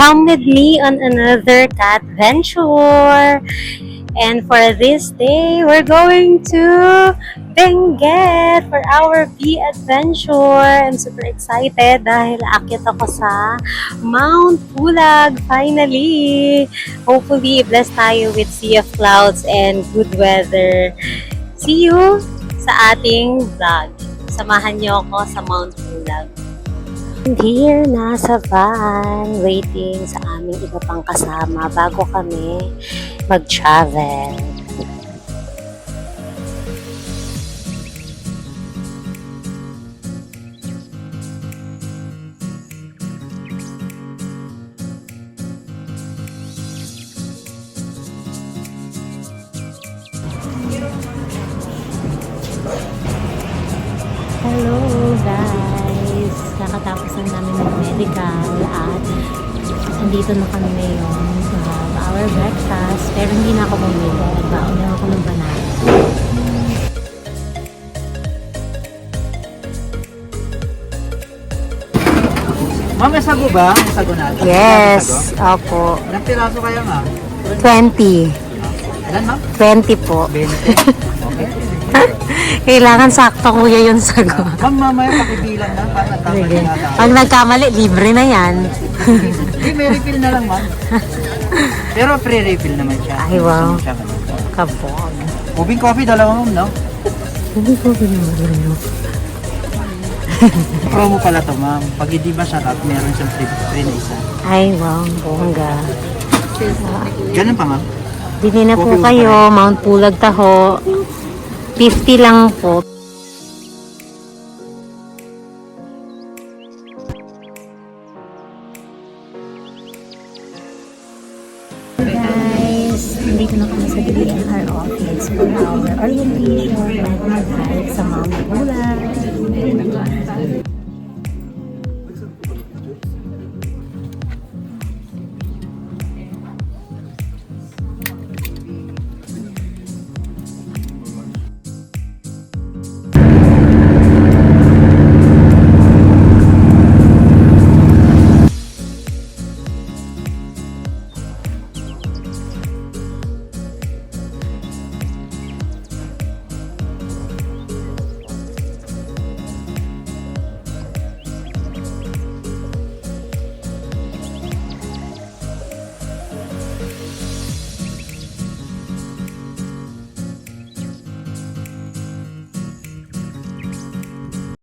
come with me on another cat venture. And for this day, we're going to Benguet for our bee adventure. I'm super excited dahil aakyat ako sa Mount Pulag finally. Hopefully, blessed tayo with sea of clouds and good weather. See you sa ating vlog. Samahan niyo ako sa Mount Pulag. And here, nasa van, waiting sa aming iba pang kasama bago kami mag-travel. Hello guys! Nakatapos lang namin mag-medical at andito na kami ngayon our breakfast. Pero hindi na ako bumili. Baon lang ako ng banana. Ma'am, may sago ba? May sago natin? Yes! Opo. Ilang piraso kayo nga? 20. Ilan ma'am? 20 po. 20. Okay. Kailangan sakto kuya yung sago. Ma'am, mamaya pakibilang na. Para nagkamali Sige. nga tayo. Pag nagkamali, libre na yan. Hindi, may refill na lang ma'am. Pero pre-refill naman siya. Ay, wow. Siya, Kabog. Moving coffee, dalawa ma'am, no? Hindi ko pinamagano. Promo pala to ma'am. Pag hindi ba shut up, meron siyang free na isa. Ay, wow. Bongga. Ganun pa ma'am? Dili na po kayo. Mount Pulag Taho. 50 lang po. Guys, nandito na kami sa DNR office for our orientation at mag-hike sa Mount Pulag.